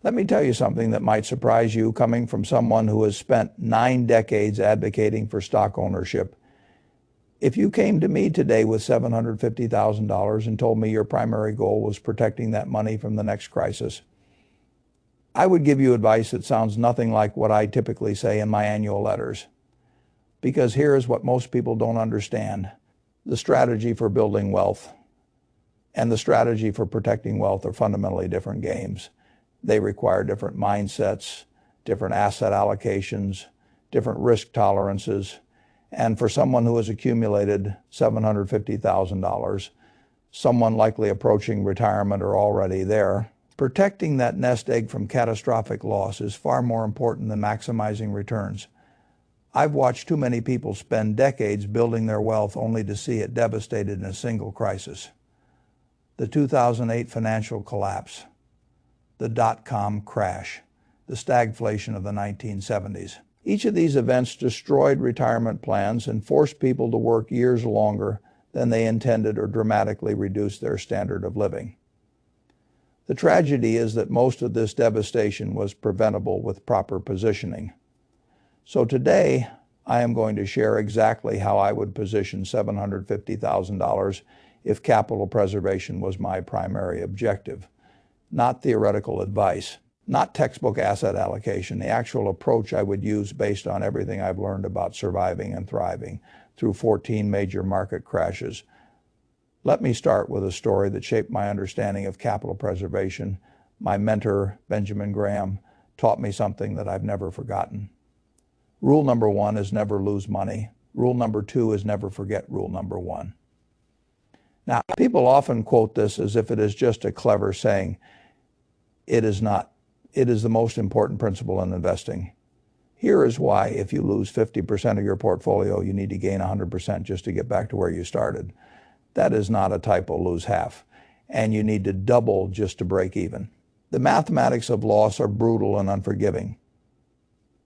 Let me tell you something that might surprise you coming from someone who has spent 9 decades advocating for stock ownership. If you came to me today with $750,000 and told me your primary goal was protecting that money from the next crisis, I would give you advice that sounds nothing like what I typically say in my annual letters. Because here is what most people don't understand. The strategy for building wealth and the strategy for protecting wealth are fundamentally different games. They require different mindsets, different asset allocations, different risk tolerances. And for someone who has accumulated $750,000, someone likely approaching retirement or already there, protecting that nest egg from catastrophic loss is far more important than maximizing returns. I've watched too many people spend decades building their wealth only to see it devastated in a single crisis. The 2008 financial collapse, the dot-com crash, the stagflation of the 1970s. Each of these events destroyed retirement plans and forced people to work years longer than they intended or dramatically reduced their standard of living. The tragedy is that most of this devastation was preventable with proper positioning. So today, I am going to share exactly how I would position $750,000 if capital preservation was my primary objective. Not theoretical advice, not textbook asset allocation, the actual approach I would use based on everything I've learned about surviving and thriving through 14 major market crashes. Let me start with a story that shaped my understanding of capital preservation. My mentor, Benjamin Graham, taught me something that I've never forgotten. Rule number 1 is never lose money. Rule number 2 is never forget rule number 1. Now, people often quote this as if it is just a clever saying. It is not. It is the most important principle in investing. Here is why if you lose 50% of your portfolio, you need to gain 100% just to get back to where you started. That is not a typo, lose half. And you need to double just to break even. The mathematics of loss are brutal and unforgiving.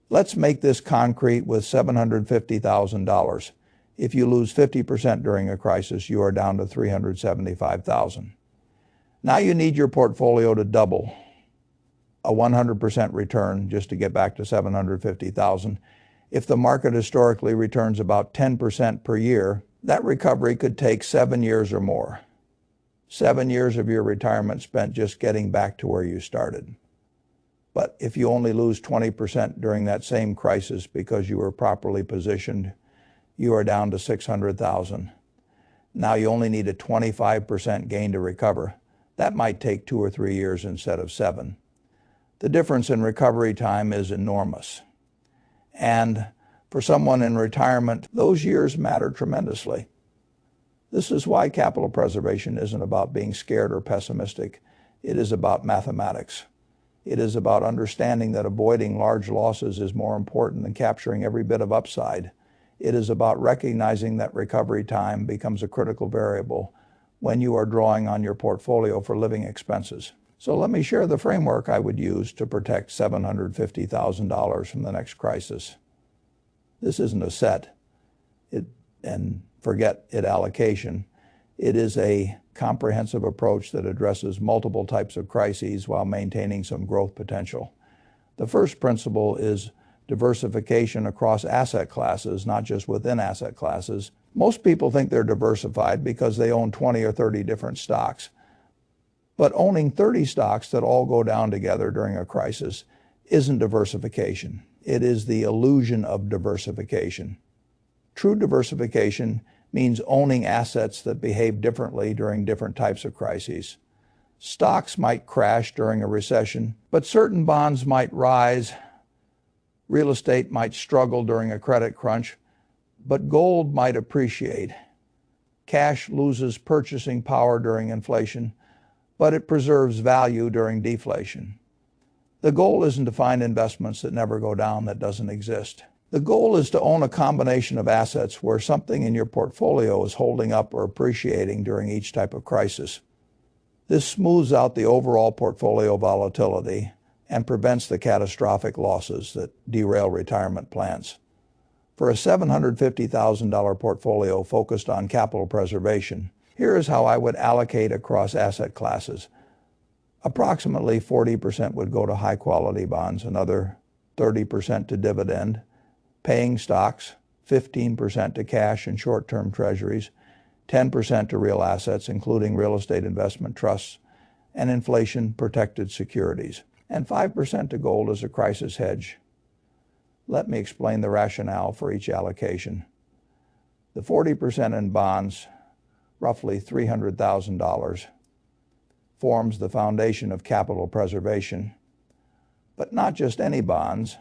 Let's make this concrete with $750,000. If you lose 50% during a crisis, you are down to $375,000. Now you need your portfolio to double, a 100% return just to get back to $750,000. If the market historically returns about 10% per year, that recovery could take 7 years or more. 7 years of your retirement spent just getting back to where you started. But if you only lose 20% during that same crisis because you were properly positioned, you are down to $600,000. Now you only need a 25% gain to recover. That might take 2 or 3 years instead of 7. The difference in recovery time is enormous. And for someone in retirement, those years matter tremendously. This is why capital preservation isn't about being scared or pessimistic. It is about mathematics. It is about understanding that avoiding large losses is more important than capturing every bit of upside. It is about recognizing that recovery time becomes a critical variable when you are drawing on your portfolio for living expenses. So let me share the framework I would use to protect $750,000 from the next crisis. This isn't a set and forget it allocation. It is a comprehensive approach that addresses multiple types of crises while maintaining some growth potential. The first principle is diversification across asset classes, not just within asset classes. Most people think they're diversified because they own 20 or 30 different stocks. But owning 30 stocks that all go down together during a crisis isn't diversification. It is the illusion of diversification. True diversification means owning assets that behave differently during different types of crises. Stocks might crash during a recession, but certain bonds might rise. Real estate might struggle during a credit crunch, but gold might appreciate. Cash loses purchasing power during inflation, but it preserves value during deflation. The goal isn't to find investments that never go down that doesn't exist. The goal is to own a combination of assets where something in your portfolio is holding up or appreciating during each type of crisis. This smooths out the overall portfolio volatility and prevents the catastrophic losses that derail retirement plans. For a $750,000 portfolio focused on capital preservation, here is how I would allocate across asset classes. Approximately 40% would go to high-quality bonds, another 30% to dividend-paying stocks, 15% to cash and short-term treasuries, 10% to real assets, including real estate investment trusts and inflation-protected securities, and 5% to gold as a crisis hedge. Let me explain the rationale for each allocation. The 40% in bonds, roughly $300,000, forms the foundation of capital preservation. But not just any bonds.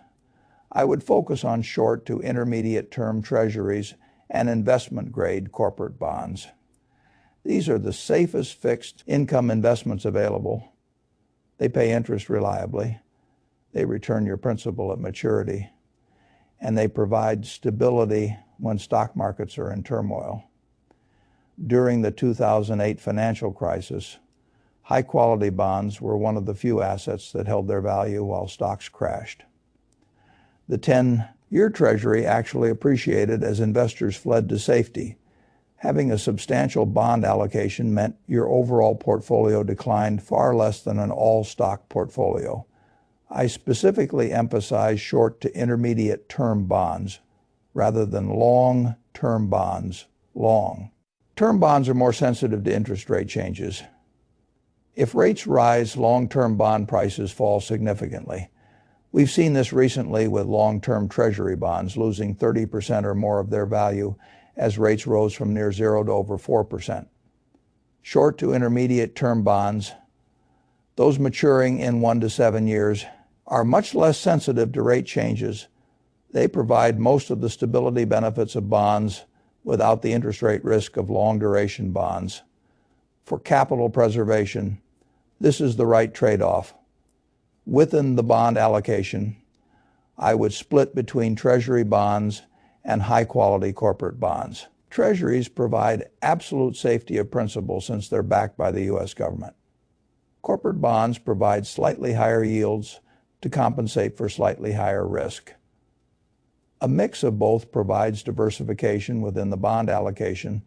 I would focus on short to intermediate term treasuries and investment-grade corporate bonds. These are the safest fixed income investments available. They pay interest reliably. They return your principal at maturity. And they provide stability when stock markets are in turmoil. During the 2008 financial crisis, high-quality bonds were one of the few assets that held their value while stocks crashed. The 10-year Treasury actually appreciated as investors fled to safety. Having a substantial bond allocation meant your overall portfolio declined far less than an all-stock portfolio. I specifically emphasize short to intermediate term bonds rather than long-term bonds. Term bonds are more sensitive to interest rate changes. If rates rise, long-term bond prices fall significantly. We've seen this recently with long-term Treasury bonds losing 30% or more of their value as rates rose from near zero to over 4%. Short to intermediate term bonds, those maturing in 1 to 7 years, are much less sensitive to rate changes. They provide most of the stability benefits of bonds without the interest rate risk of long-duration bonds. For capital preservation, this is the right trade-off. Within the bond allocation, I would split between Treasury bonds and high-quality corporate bonds. Treasuries provide absolute safety of principal since they're backed by the U.S. government. Corporate bonds provide slightly higher yields to compensate for slightly higher risk. A mix of both provides diversification within the bond allocation.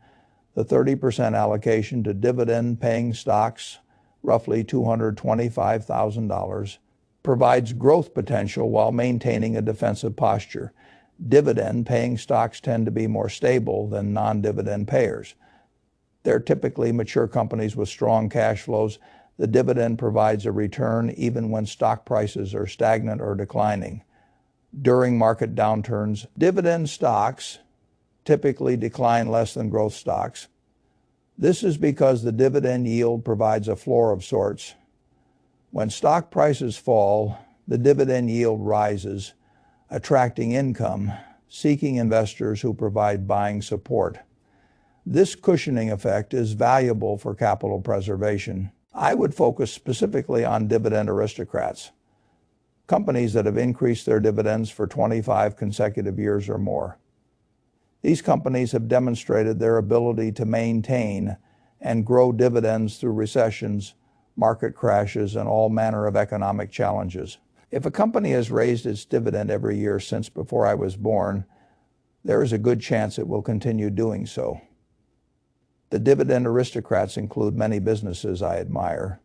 The 30% allocation to dividend-paying stocks, roughly $225,000, provides growth potential while maintaining a defensive posture. Dividend-paying stocks tend to be more stable than non-dividend payers. They're typically mature companies with strong cash flows. The dividend provides a return even when stock prices are stagnant or declining. During market downturns, dividend stocks typically decline less than growth stocks. This is because the dividend yield provides a floor of sorts. When stock prices fall, the dividend yield rises, attracting income-seeking investors who provide buying support. This cushioning effect is valuable for capital preservation. I would focus specifically on dividend aristocrats, companies that have increased their dividends for 25 consecutive years or more. These companies have demonstrated their ability to maintain and grow dividends through recessions, market crashes, and all manner of economic challenges. If a company has raised its dividend every year since before I was born, there is a good chance it will continue doing so. The dividend aristocrats include many businesses I admire.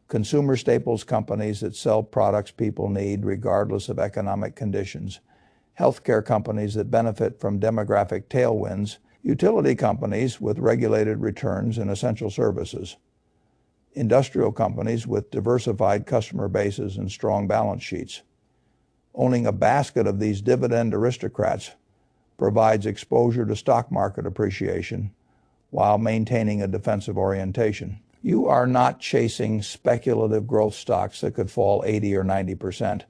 Consumer staples companies that sell products people need regardless of economic conditions. Healthcare companies that benefit from demographic tailwinds. Utility companies with regulated returns and essential services. Industrial companies with diversified customer bases and strong balance sheets. Owning a basket of these dividend aristocrats provides exposure to stock market appreciation while maintaining a defensive orientation. You are not chasing speculative growth stocks that could fall 80 or 90%.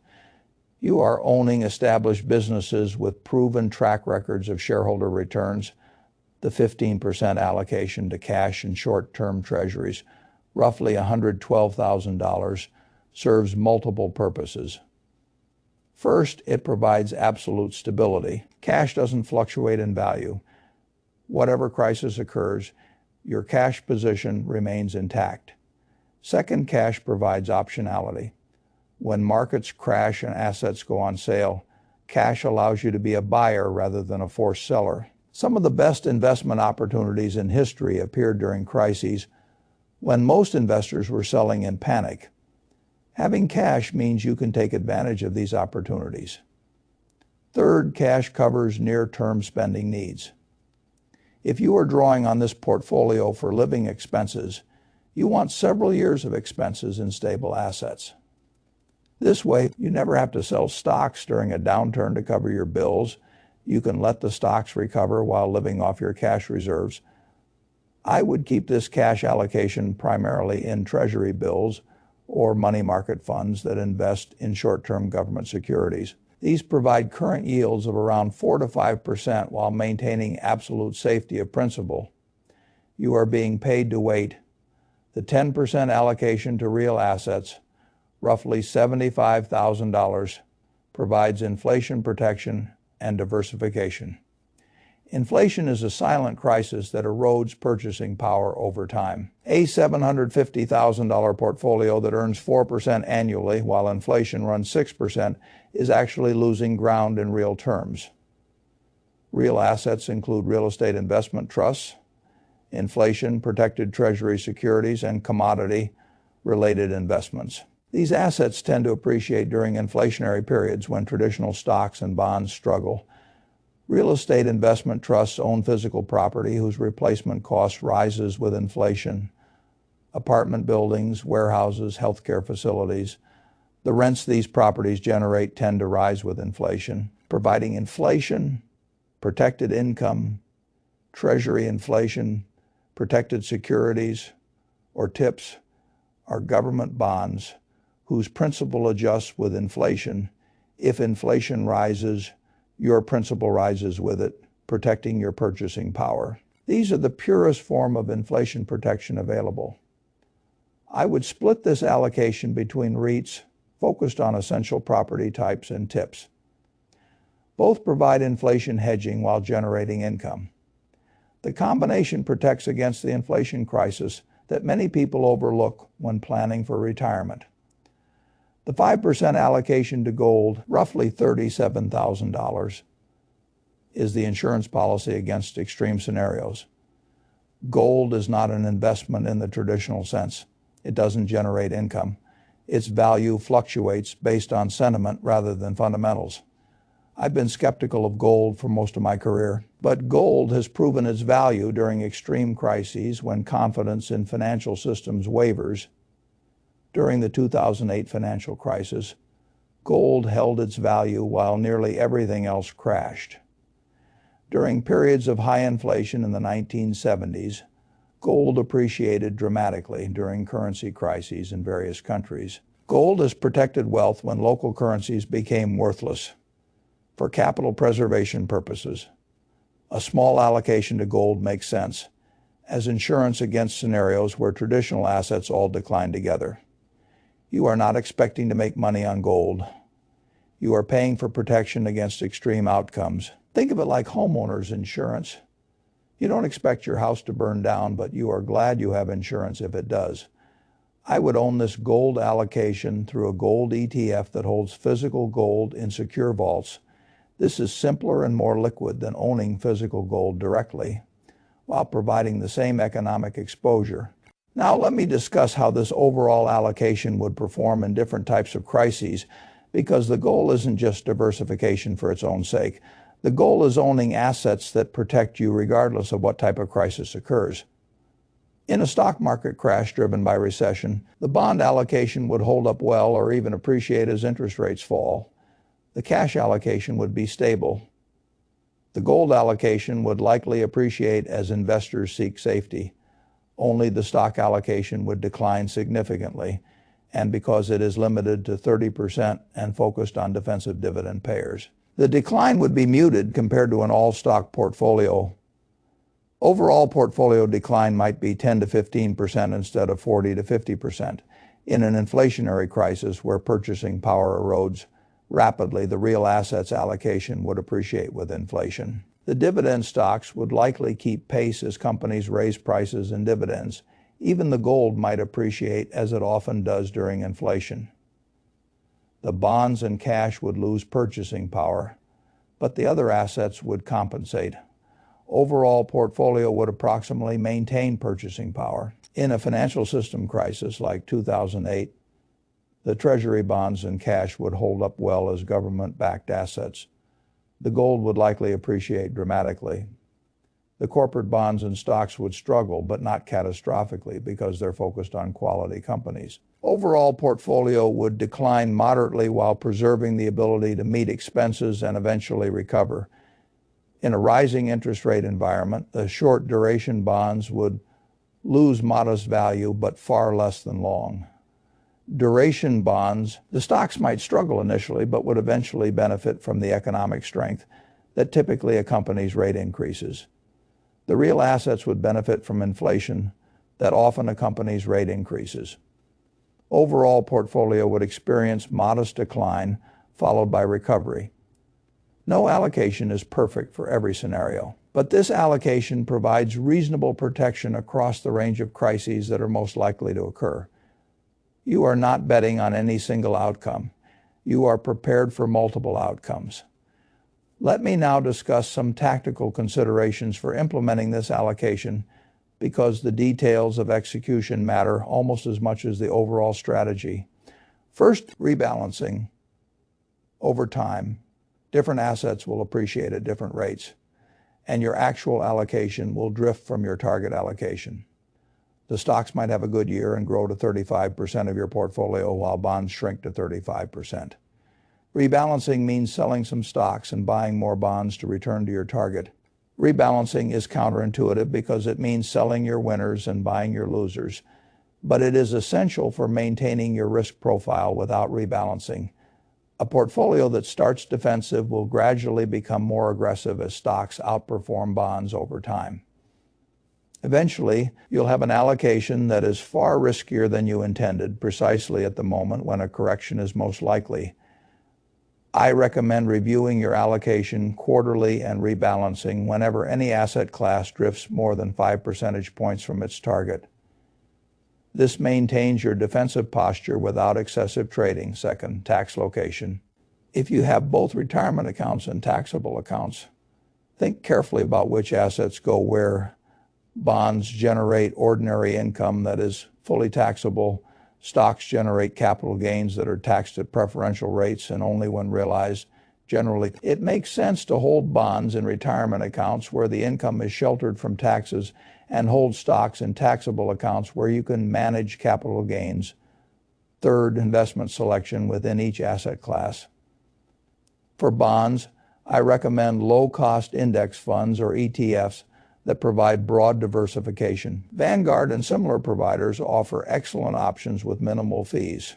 You are owning established businesses with proven track records of shareholder returns. The 15% allocation to cash and short-term treasuries, roughly $112,000, serves multiple purposes. First, it provides absolute stability. Cash doesn't fluctuate in value. Whatever crisis occurs, your cash position remains intact. Second, cash provides optionality. When markets crash and assets go on sale, cash allows you to be a buyer rather than a forced seller. Some of the best investment opportunities in history appeared during crises when most investors were selling in panic. Having cash means you can take advantage of these opportunities. Third, cash covers near-term spending needs. If you are drawing on this portfolio for living expenses, you want several years of expenses in stable assets. This way, you never have to sell stocks during a downturn to cover your bills. You can let the stocks recover while living off your cash reserves. I would keep this cash allocation primarily in treasury bills or money market funds that invest in short-term government securities. These provide current yields of around 4 to 5% while maintaining absolute safety of principal. You are being paid to wait. The 10% allocation to real assets, roughly $75,000, provides inflation protection and diversification. Inflation is a silent crisis that erodes purchasing power over time. A $750,000 portfolio that earns 4% annually while inflation runs 6% is actually losing ground in real terms. Real assets include real estate investment trusts, inflation-protected treasury securities, and commodity-related investments. These assets tend to appreciate during inflationary periods when traditional stocks and bonds struggle. Real estate investment trusts own physical property whose replacement cost rises with inflation. Apartment buildings, warehouses, healthcare facilities. The rents these properties generate tend to rise with inflation, providing inflation, protected income, treasury inflation, protected securities, or TIPS, are government bonds whose principal adjusts with inflation. If inflation rises, your principal rises with it, protecting your purchasing power. These are the purest form of inflation protection available. I would split this allocation between REITs focused on essential property types and TIPS. Both provide inflation hedging while generating income. The combination protects against the inflation crisis that many people overlook when planning for retirement. The 5% allocation to gold, roughly $37,000, is the insurance policy against extreme scenarios. Gold is not an investment in the traditional sense. It doesn't generate income. Its value fluctuates based on sentiment rather than fundamentals. I've been skeptical of gold for most of my career, but gold has proven its value during extreme crises when confidence in financial systems wavers. During the 2008 financial crisis, gold held its value while nearly everything else crashed. During periods of high inflation in the 1970s, gold appreciated dramatically during currency crises in various countries. Gold has protected wealth when local currencies became worthless. For capital preservation purposes, a small allocation to gold makes sense as insurance against scenarios where traditional assets all decline together. You are not expecting to make money on gold. You are paying for protection against extreme outcomes. Think of it like homeowners insurance. You don't expect your house to burn down, but you are glad you have insurance if it does. I would own this gold allocation through a gold ETF that holds physical gold in secure vaults. This is simpler and more liquid than owning physical gold directly, while providing the same economic exposure. Now let me discuss how this overall allocation would perform in different types of crises, because the goal isn't just diversification for its own sake. The goal is owning assets that protect you regardless of what type of crisis occurs. In a stock market crash driven by recession, the bond allocation would hold up well or even appreciate as interest rates fall. The cash allocation would be stable. The gold allocation would likely appreciate as investors seek safety. Only the stock allocation would decline significantly, and because it is limited to 30% and focused on defensive dividend payers. The decline would be muted compared to an all-stock portfolio. Overall portfolio decline might be 10 to 15% instead of 40 to 50%. In an inflationary crisis where purchasing power erodes rapidly, the real assets allocation would appreciate with inflation. The dividend stocks would likely keep pace as companies raise prices and dividends. Even the gold might appreciate as it often does during inflation. The bonds and cash would lose purchasing power, but the other assets would compensate. overall portfolio would approximately maintain purchasing power. In a financial system crisis like 2008, the Treasury bonds and cash would hold up well as government-backed assets. The gold would likely appreciate dramatically. The corporate bonds and stocks would struggle, but not catastrophically because they're focused on quality companies. Overall portfolio would decline moderately while preserving the ability to meet expenses and eventually recover. In a rising interest rate environment, the short duration bonds would lose modest value, but far less than long. Duration bonds, the stocks might struggle initially, but would eventually benefit from the economic strength that typically accompanies rate increases. The real assets would benefit from inflation that often accompanies rate increases. Overall portfolio would experience modest decline followed by recovery. No allocation is perfect for every scenario, but this allocation provides reasonable protection across the range of crises that are most likely to occur. You are not betting on any single outcome. You are prepared for multiple outcomes. Let me now discuss some tactical considerations for implementing this allocation, because the details of execution matter almost as much as the overall strategy. First, rebalancing. Over time, different assets will appreciate at different rates, and your actual allocation will drift from your target allocation. The stocks might have a good year and grow to 35% of your portfolio while bonds shrink to 35%. Rebalancing means selling some stocks and buying more bonds to return to your target. Rebalancing is counterintuitive because it means selling your winners and buying your losers, but it is essential for maintaining your risk profile without rebalancing. A portfolio that starts defensive will gradually become more aggressive as stocks outperform bonds over time. Eventually, you'll have an allocation that is far riskier than you intended, precisely at the moment when a correction is most likely. I recommend reviewing your allocation quarterly and rebalancing whenever any asset class drifts more than 5 percentage points from its target. This maintains your defensive posture without excessive trading. Second, tax location. If you have both retirement accounts and taxable accounts, think carefully about which assets go where. Bonds generate ordinary income that is fully taxable. Stocks generate capital gains that are taxed at preferential rates and only when realized. Generally, it makes sense to hold bonds in retirement accounts where the income is sheltered from taxes and hold stocks in taxable accounts where you can manage capital gains. Third, investment selection within each asset class. For bonds, I recommend low-cost index funds or ETFs that provide broad diversification. Vanguard and similar providers offer excellent options with minimal fees.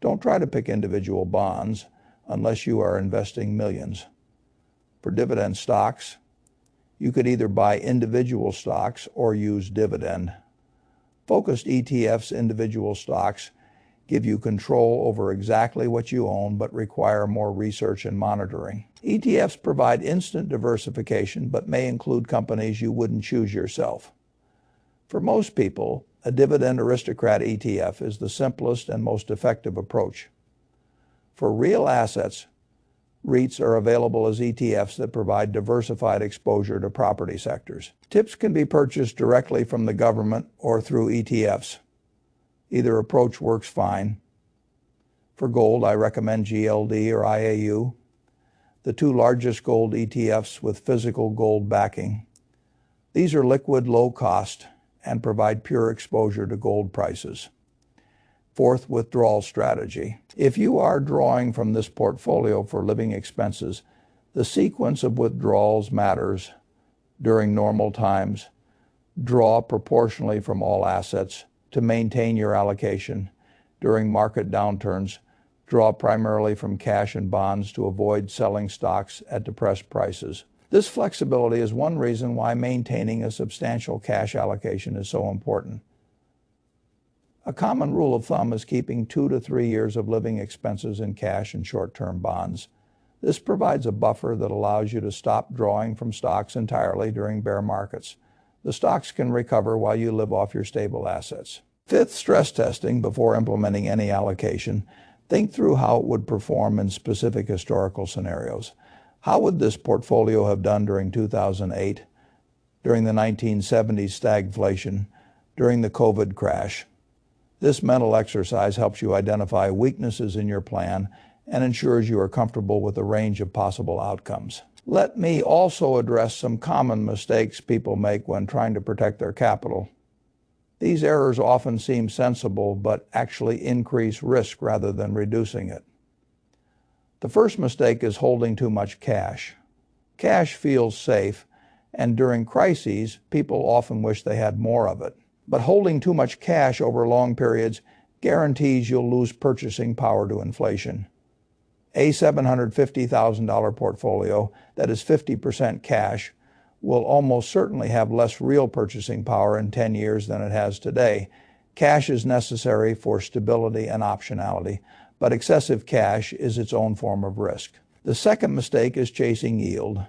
Don't try to pick individual bonds unless you are investing millions. For dividend stocks, you could either buy individual stocks or use dividend. Focused ETFs, individual stocks, give you control over exactly what you own but require more research and monitoring. ETFs provide instant diversification but may include companies you wouldn't choose yourself. For most people, a Dividend Aristocrat ETF is the simplest and most effective approach. For real assets, REITs are available as ETFs that provide diversified exposure to property sectors. TIPS can be purchased directly from the government or through ETFs. Either approach works fine. For gold, I recommend GLD or IAU, the two largest gold ETFs with physical gold backing. These are liquid, low cost, and provide pure exposure to gold prices. Fourth, withdrawal strategy. If you are drawing from this portfolio for living expenses, the sequence of withdrawals matters. During normal times, draw proportionally from all assets to maintain your allocation. During market downturns, draw primarily from cash and bonds to avoid selling stocks at depressed prices. This flexibility is one reason why maintaining a substantial cash allocation is so important. A common rule of thumb is keeping 2 to 3 years of living expenses in cash and short-term bonds. This provides a buffer that allows you to stop drawing from stocks entirely during bear markets. The stocks can recover while you live off your stable assets. Fifth, stress testing before implementing any allocation. Think through how it would perform in specific historical scenarios. How would this portfolio have done during 2008, during the 1970s stagflation, during the COVID crash? This mental exercise helps you identify weaknesses in your plan and ensures you are comfortable with the range of possible outcomes. Let me also address some common mistakes people make when trying to protect their capital. These errors often seem sensible, but actually increase risk rather than reducing it. The first mistake is holding too much cash. Cash feels safe, and during crises, people often wish they had more of it. But holding too much cash over long periods guarantees you'll lose purchasing power to inflation. A $750,000 portfolio that is 50% cash will almost certainly have less real purchasing power in 10 years than it has today. Cash is necessary for stability and optionality, but excessive cash is its own form of risk. The second mistake is chasing yield.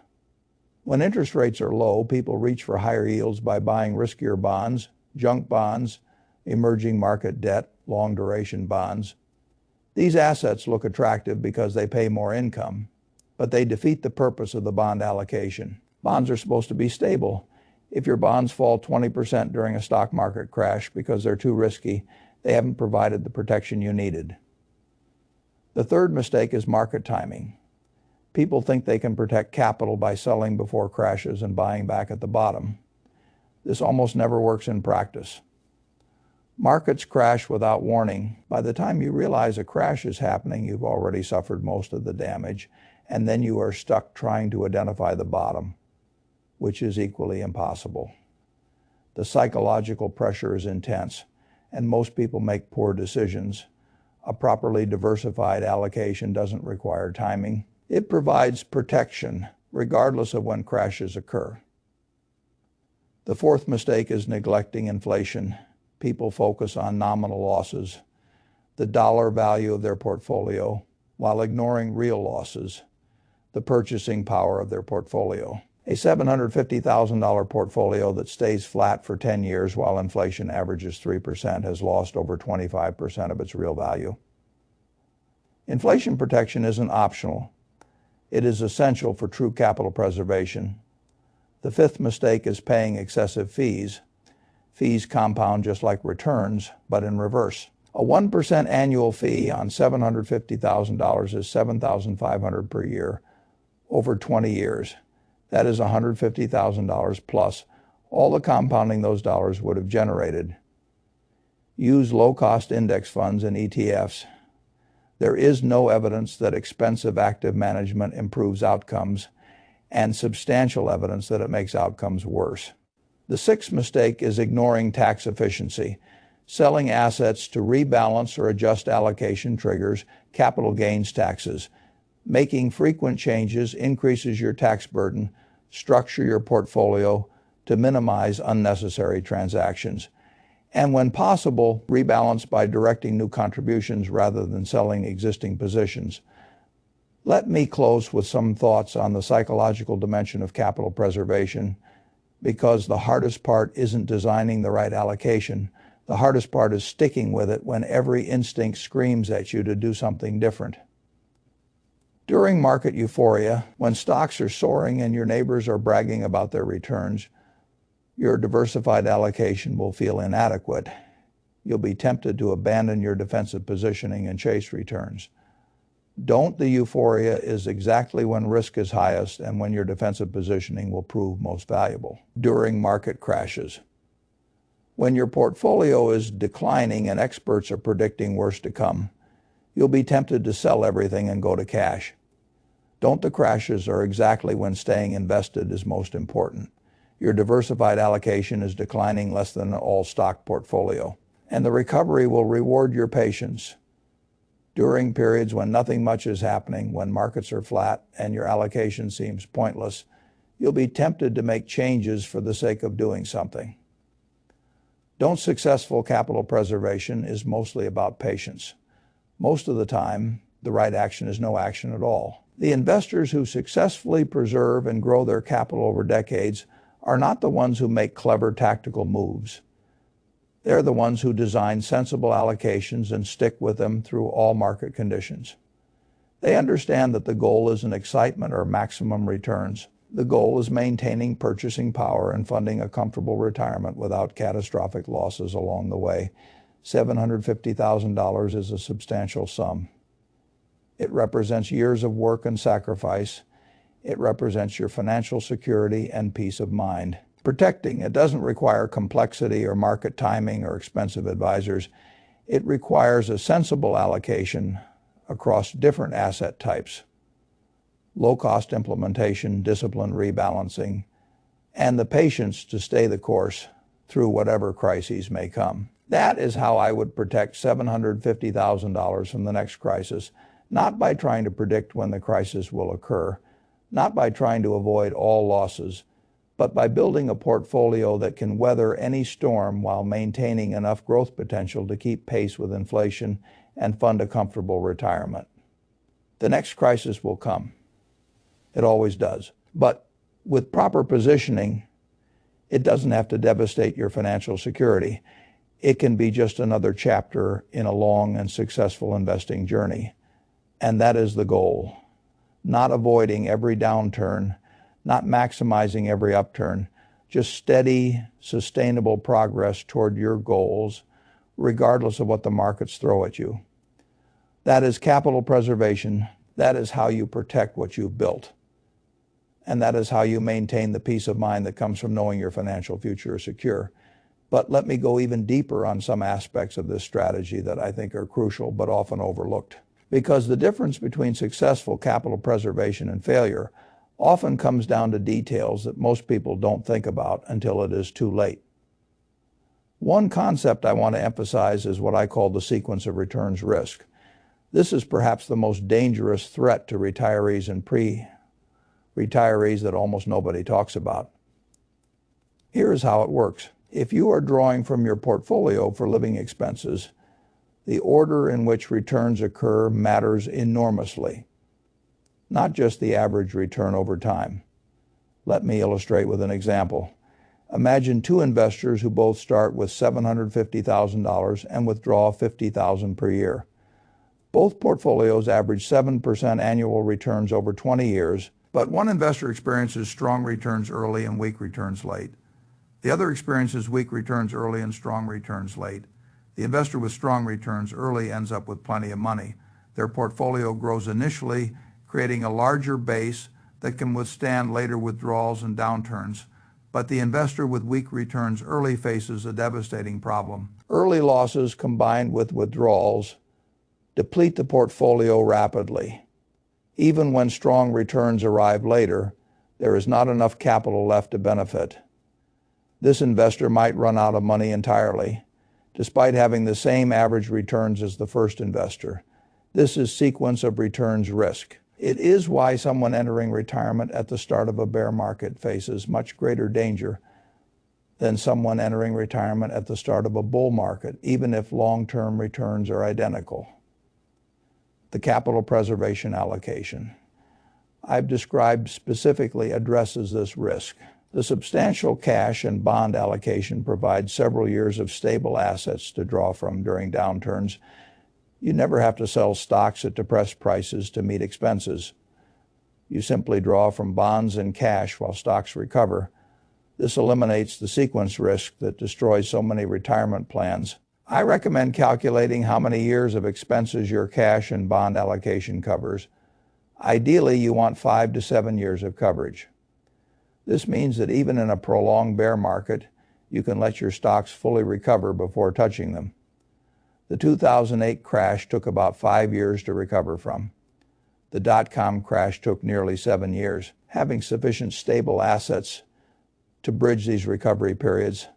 When interest rates are low, people reach for higher yields by buying riskier bonds, junk bonds, emerging market debt, long-duration bonds. These assets look attractive because they pay more income, but they defeat the purpose of the bond allocation. Bonds are supposed to be stable. If your bonds fall 20% during a stock market crash because they're too risky, they haven't provided the protection you needed. The third mistake is market timing. People think they can protect capital by selling before crashes and buying back at the bottom. This almost never works in practice. Markets crash without warning. By the time you realize a crash is happening, you've already suffered most of the damage, and then you are stuck trying to identify the bottom, which is equally impossible. The psychological pressure is intense, and most people make poor decisions. A properly diversified allocation doesn't require timing. It provides protection, regardless of when crashes occur. The fourth mistake is neglecting inflation. People focus on nominal losses, the dollar value of their portfolio, while ignoring real losses, the purchasing power of their portfolio. A $750,000 portfolio that stays flat for 10 years while inflation averages 3% has lost over 25% of its real value. Inflation protection isn't optional. It is essential for true capital preservation. The fifth mistake is paying excessive fees. Fees compound just like returns, but in reverse. A 1% annual fee on $750,000 is $7,500 per year over 20 years. That is $150,000 plus all the compounding those dollars would have generated. Use low-cost index funds and ETFs. There is no evidence that expensive active management improves outcomes, and substantial evidence that it makes outcomes worse. The sixth mistake is ignoring tax efficiency. Selling assets to rebalance or adjust allocation triggers capital gains taxes. Making frequent changes increases your tax burden. Structure your portfolio to minimize unnecessary transactions. And when possible, rebalance by directing new contributions rather than selling existing positions. Let me close with some thoughts on the psychological dimension of capital preservation, because the hardest part isn't designing the right allocation. The hardest part is sticking with it when every instinct screams at you to do something different. During market euphoria, when stocks are soaring and your neighbors are bragging about their returns, your diversified allocation will feel inadequate. You'll be tempted to abandon your defensive positioning and chase returns. The euphoria is exactly when risk is highest and when your defensive positioning will prove most valuable. During market crashes. When your portfolio is declining and experts are predicting worse to come, you'll be tempted to sell everything and go to cash. The crashes are exactly when staying invested is most important. Your diversified allocation is declining less than an all-stock portfolio, and the recovery will reward your patience. During periods when nothing much is happening, when markets are flat and your allocation seems pointless, you'll be tempted to make changes for the sake of doing something. Successful capital preservation is mostly about patience. Most of the time, the right action is no action at all. The investors who successfully preserve and grow their capital over decades are not the ones who make clever tactical moves. They're the ones who design sensible allocations and stick with them through all market conditions. They understand that the goal isn't excitement or maximum returns. The goal is maintaining purchasing power and funding a comfortable retirement without catastrophic losses along the way. $750,000 is a substantial sum. It represents years of work and sacrifice. It represents your financial security and peace of mind. Protecting it doesn't require complexity or market timing or expensive advisors. It requires a sensible allocation across different asset types, low-cost implementation, disciplined rebalancing, and the patience to stay the course through whatever crises may come. That is how I would protect $750,000 from the next crisis, not by trying to predict when the crisis will occur, not by trying to avoid all losses, but by building a portfolio that can weather any storm while maintaining enough growth potential to keep pace with inflation and fund a comfortable retirement. The next crisis will come. It always does. But with proper positioning, it doesn't have to devastate your financial security. It can be just another chapter in a long and successful investing journey. And that is the goal. Not avoiding every downturn, not maximizing every upturn, just steady, sustainable progress toward your goals, regardless of what the markets throw at you. That is capital preservation. That is how you protect what you've built. And that is how you maintain the peace of mind that comes from knowing your financial future is secure. But let me go even deeper on some aspects of this strategy that I think are crucial but often overlooked. Because the difference between successful capital preservation and failure often comes down to details that most people don't think about until it is too late. One concept I want to emphasize is what I call the sequence of returns risk. This is perhaps the most dangerous threat to retirees and pre-retirees that almost nobody talks about. Here is how it works. If you are drawing from your portfolio for living expenses, the order in which returns occur matters enormously, not just the average return over time. Let me illustrate with an example. Imagine two investors who both start with $750,000 and withdraw $50,000 per year. Both portfolios average 7% annual returns over 20 years, but one investor experiences strong returns early and weak returns late. The other experiences weak returns early and strong returns late. The investor with strong returns early ends up with plenty of money. Their portfolio grows initially, creating a larger base that can withstand later withdrawals and downturns. But the investor with weak returns early faces a devastating problem. Early losses combined with withdrawals deplete the portfolio rapidly. Even when strong returns arrive later, there is not enough capital left to benefit. This investor might run out of money entirely, despite having the same average returns as the first investor. This is sequence of returns risk. It is why someone entering retirement at the start of a bear market faces much greater danger than someone entering retirement at the start of a bull market, even if long-term returns are identical. The capital preservation allocation I've described specifically addresses this risk. The substantial cash and bond allocation provides several years of stable assets to draw from during downturns. You never have to sell stocks at depressed prices to meet expenses. You simply draw from bonds and cash while stocks recover. This eliminates the sequence risk that destroys so many retirement plans. I recommend calculating how many years of expenses your cash and bond allocation covers. Ideally, you want 5 to 7 years of coverage. This means that even in a prolonged bear market, you can let your stocks fully recover before touching them. The 2008 crash took about 5 years to recover from. The dot-com crash took nearly 7 years. Having sufficient stable assets to bridge these recovery periods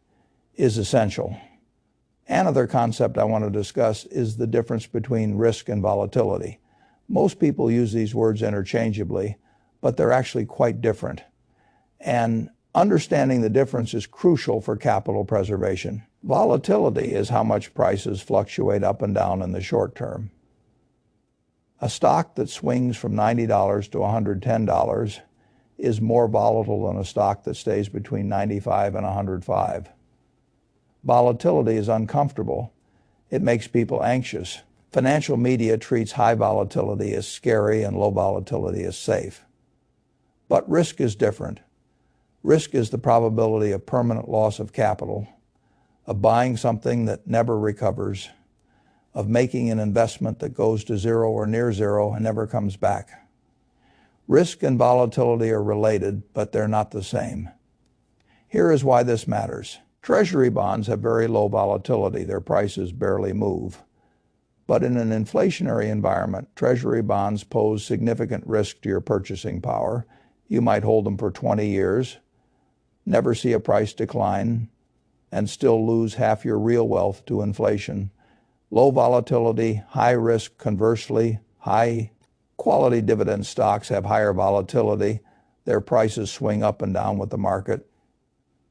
is essential. Another concept I want to discuss is the difference between risk and volatility. Most people use these words interchangeably, but they're actually quite different. And understanding the difference is crucial for capital preservation. Volatility is how much prices fluctuate up and down in the short term. A stock that swings from $90 to $110 is more volatile than a stock that stays between 95 and 105. Volatility is uncomfortable. It makes people anxious. Financial media treats high volatility as scary and low volatility as safe. But risk is different. Risk is the probability of permanent loss of capital, of buying something that never recovers, of making an investment that goes to zero or near zero and never comes back. Risk and volatility are related, but they're not the same. Here is why this matters. Treasury bonds have very low volatility. Their prices barely move. But in an inflationary environment, Treasury bonds pose significant risk to your purchasing power. You might hold them for 20 years, never see a price decline, and still lose half your real wealth to inflation. Low volatility, high risk. Conversely, high quality dividend stocks have higher volatility. Their prices swing up and down with the market.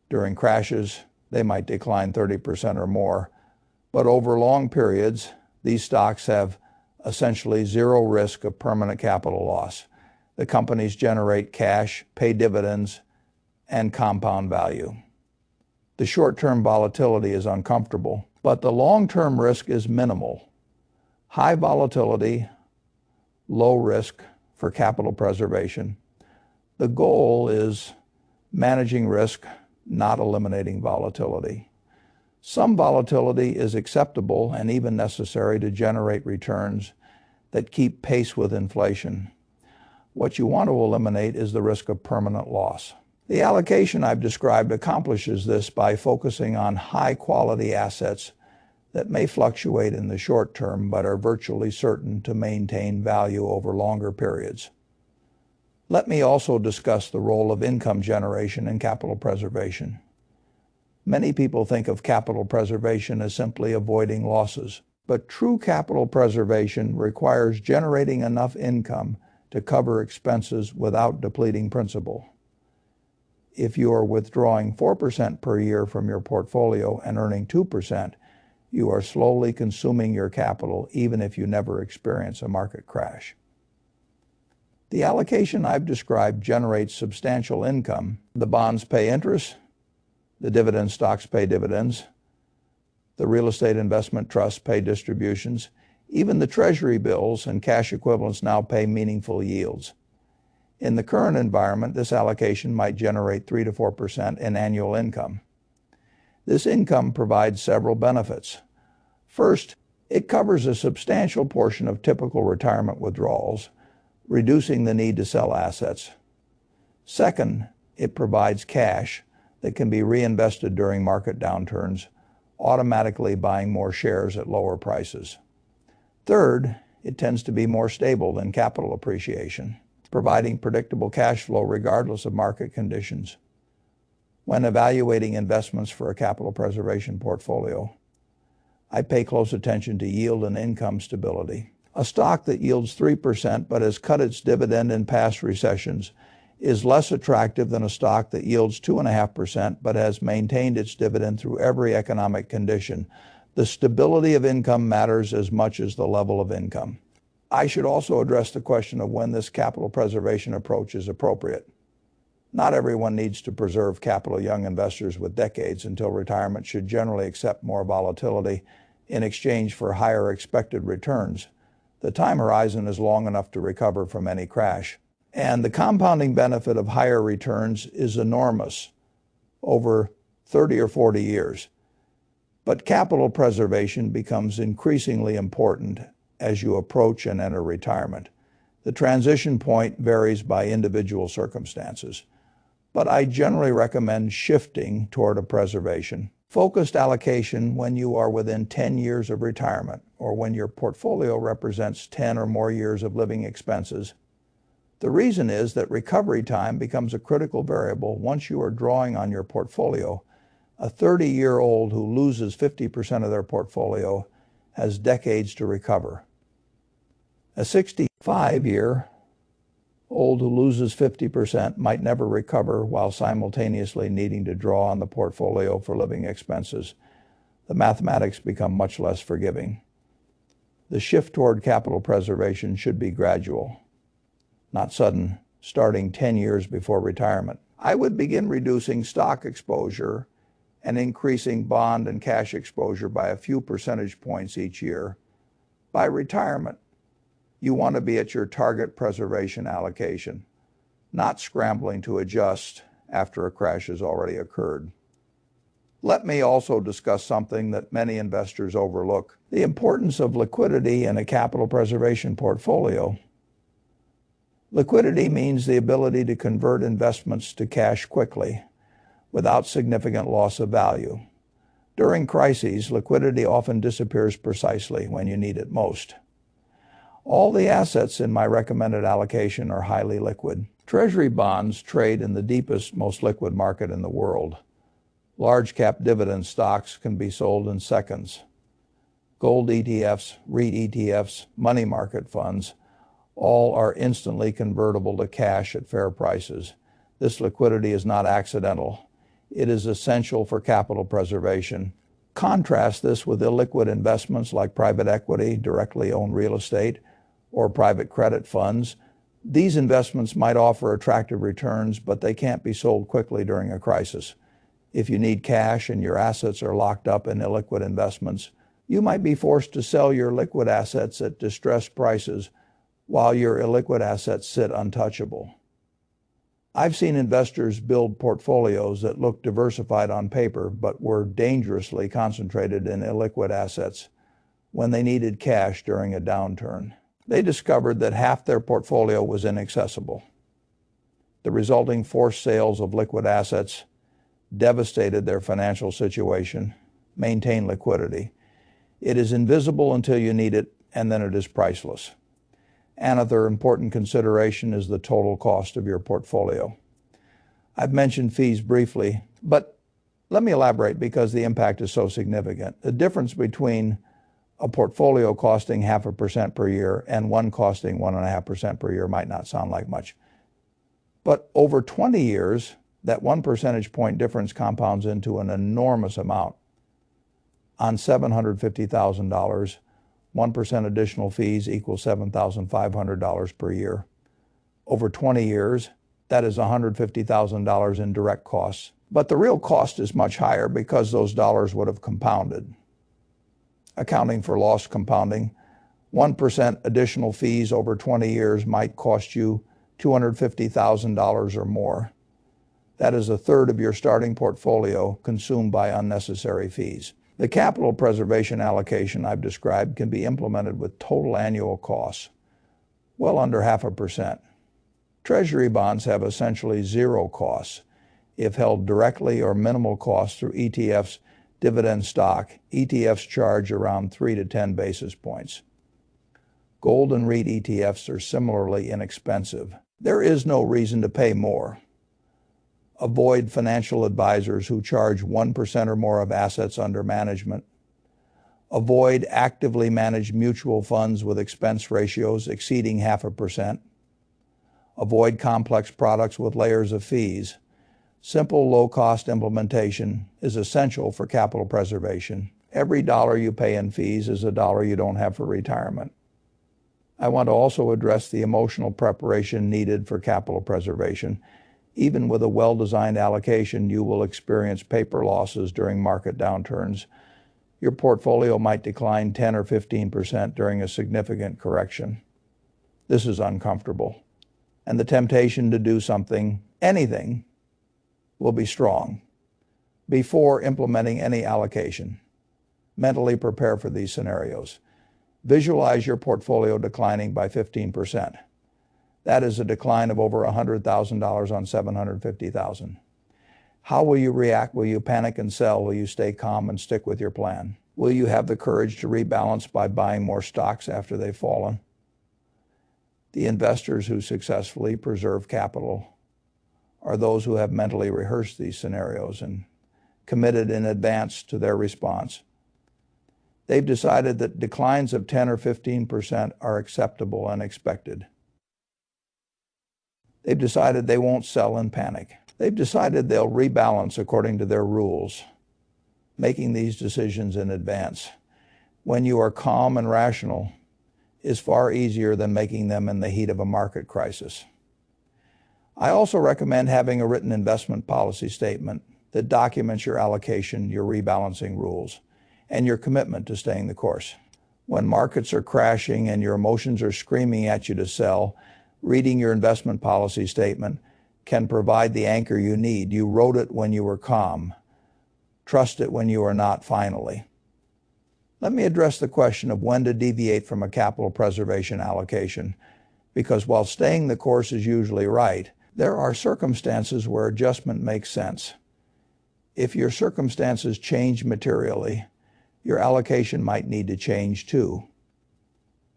During crashes, they might decline 30% or more. But over long periods, these stocks have essentially zero risk of permanent capital loss. The companies generate cash, pay dividends, and compound value. The short-term volatility is uncomfortable, but the long-term risk is minimal. High volatility, low risk for capital preservation. The goal is managing risk, not eliminating volatility. Some volatility is acceptable and even necessary to generate returns that keep pace with inflation. What you want to eliminate is the risk of permanent loss. The allocation I've described accomplishes this by focusing on high-quality assets that may fluctuate in the short term but are virtually certain to maintain value over longer periods. Let me also discuss the role of income generation in capital preservation. Many people think of capital preservation as simply avoiding losses, but true capital preservation requires generating enough income to cover expenses without depleting principal. If you are withdrawing 4% per year from your portfolio and earning 2%, you are slowly consuming your capital even if you never experience a market crash. The allocation I've described generates substantial income. The bonds pay interest, the dividend stocks pay dividends, the real estate investment trusts pay distributions, even the treasury bills and cash equivalents now pay meaningful yields. In the current environment, this allocation might generate 3 to 4% in annual income. This income provides several benefits. First, it covers a substantial portion of typical retirement withdrawals, reducing the need to sell assets. Second, it provides cash that can be reinvested during market downturns, automatically buying more shares at lower prices. Third, it tends to be more stable than capital appreciation, providing predictable cash flow regardless of market conditions. When evaluating investments for a capital preservation portfolio, I pay close attention to yield and income stability. A stock that yields 3% but has cut its dividend in past recessions is less attractive than a stock that yields 2.5% but has maintained its dividend through every economic condition. The stability of income matters as much as the level of income. I should also address the question of when this capital preservation approach is appropriate. Not everyone needs to preserve capital. Young investors with decades until retirement should generally accept more volatility in exchange for higher expected returns. The time horizon is long enough to recover from any crash. And the compounding benefit of higher returns is enormous over 30 or 40 years. But capital preservation becomes increasingly important as you approach and enter retirement. The transition point varies by individual circumstances, but I generally recommend shifting toward a preservation. Focused allocation when you are within 10 years of retirement or when your portfolio represents 10 or more years of living expenses. The reason is that recovery time becomes a critical variable once you are drawing on your portfolio. A 30-year-old who loses 50% of their portfolio has decades to recover. A 65-year-old who loses 50% might never recover while simultaneously needing to draw on the portfolio for living expenses. The mathematics become much less forgiving. The shift toward capital preservation should be gradual, not sudden, starting 10 years before retirement. I would begin reducing stock exposure and increasing bond and cash exposure by a few percentage points each year. By retirement, you want to be at your target preservation allocation, not scrambling to adjust after a crash has already occurred. Let me also discuss something that many investors overlook: the importance of liquidity in a capital preservation portfolio. Liquidity means the ability to convert investments to cash quickly without significant loss of value. During crises, liquidity often disappears precisely when you need it most. All the assets in my recommended allocation are highly liquid. Treasury bonds trade in the deepest, most liquid market in the world. Large cap dividend stocks can be sold in seconds. Gold ETFs, REIT ETFs, money market funds, all are instantly convertible to cash at fair prices. This liquidity is not accidental. It is essential for capital preservation. Contrast this with illiquid investments like private equity, directly owned real estate, or private credit funds. These investments might offer attractive returns, but they can't be sold quickly during a crisis. If you need cash and your assets are locked up in illiquid investments, you might be forced to sell your liquid assets at distressed prices while your illiquid assets sit untouchable. I've seen investors build portfolios that looked diversified on paper but were dangerously concentrated in illiquid assets when they needed cash during a downturn. They discovered that half their portfolio was inaccessible. The resulting forced sales of liquid assets devastated their financial situation. Maintain liquidity. It is invisible until you need it, and then it is priceless. Another important consideration is the total cost of your portfolio. I've mentioned fees briefly, but let me elaborate because the impact is so significant. The difference between a portfolio costing 0.5% per year and one costing 1.5% per year might not sound like much. But over 20 years, that 1 percentage point difference compounds into an enormous amount. On $750,000, 1% additional fees equals $7,500 per year. Over 20 years, that is $150,000 in direct costs. But the real cost is much higher because those dollars would have compounded. Accounting for loss compounding, 1% additional fees over 20 years might cost you $250,000 or more. That is a third of your starting portfolio consumed by unnecessary fees. The capital preservation allocation I've described can be implemented with total annual costs well under 0.5%. Treasury bonds have essentially zero costs if held directly, or minimal costs through ETFs, dividend stock. ETFs charge around 3 to 10 basis points. Gold and REIT ETFs are similarly inexpensive. There is no reason to pay more. Avoid financial advisors who charge 1% or more of assets under management. Avoid actively managed mutual funds with expense ratios exceeding 0.5%. Avoid complex products with layers of fees. Simple, low-cost implementation is essential for capital preservation. Every dollar you pay in fees is a dollar you don't have for retirement. I want to also address the emotional preparation needed for capital preservation. Even with a well-designed allocation, you will experience paper losses during market downturns. Your portfolio might decline 10 or 15% during a significant correction. This is uncomfortable, and the temptation to do something, anything, will be strong. Before implementing any allocation, mentally prepare for these scenarios. Visualize your portfolio declining by 15%. That is a decline of over $100,000 on $750,000. How will you react? Will you panic and sell? Will you stay calm and stick with your plan? Will you have the courage to rebalance by buying more stocks after they've fallen? The investors who successfully preserve capital are those who have mentally rehearsed these scenarios and committed in advance to their response. They've decided that declines of 10 or 15% are acceptable and expected. They've decided they won't sell in panic. They've decided they'll rebalance according to their rules, making these decisions in advance. When you are calm and rational is far easier than making them in the heat of a market crisis. I also recommend having a written investment policy statement that documents your allocation, your rebalancing rules, and your commitment to staying the course. When markets are crashing and your emotions are screaming at you to sell, reading your investment policy statement can provide the anchor you need. You wrote it when you were calm. Trust it when you are not, finally. Let me address the question of when to deviate from a capital preservation allocation, because while staying the course is usually right, there are circumstances where adjustment makes sense. If your circumstances change materially, your allocation might need to change too.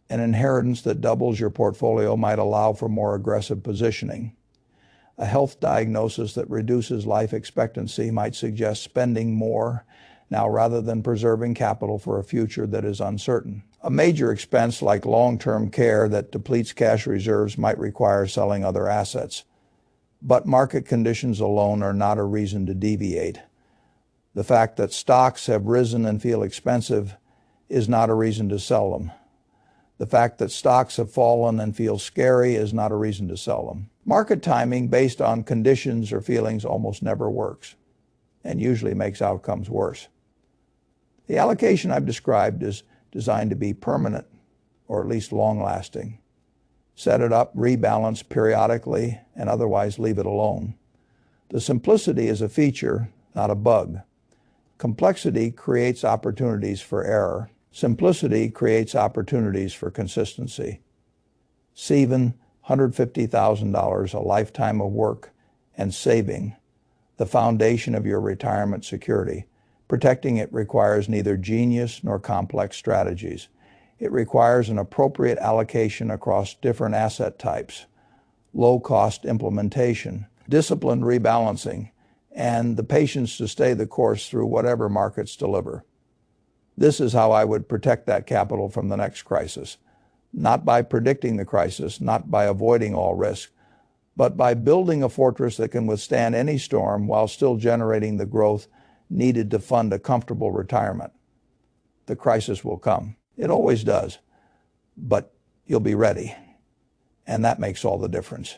An inheritance that doubles your portfolio might allow for more aggressive positioning. A health diagnosis that reduces life expectancy might suggest spending more now rather than preserving capital for a future that is uncertain. A major expense like long-term care that depletes cash reserves might require selling other assets. But market conditions alone are not a reason to deviate. The fact that stocks have risen and feel expensive is not a reason to sell them. The fact that stocks have fallen and feel scary is not a reason to sell them. Market timing based on conditions or feelings almost never works, and usually makes outcomes worse. The allocation I've described is designed to be permanent, or at least long-lasting. Set it up, rebalance periodically, and otherwise leave it alone. The simplicity is a feature, not a bug. Complexity creates opportunities for error. Simplicity creates opportunities for consistency. Saving $150,000, a lifetime of work and saving, the foundation of your retirement security. Protecting it requires neither genius nor complex strategies. It requires an appropriate allocation across different asset types, low-cost implementation, disciplined rebalancing, and the patience to stay the course through whatever markets deliver. This is how I would protect that capital from the next crisis. Not by predicting the crisis, not by avoiding all risk, but by building a fortress that can withstand any storm while still generating the growth needed to fund a comfortable retirement. The crisis will come. It always does. But you'll be ready. And that makes all the difference.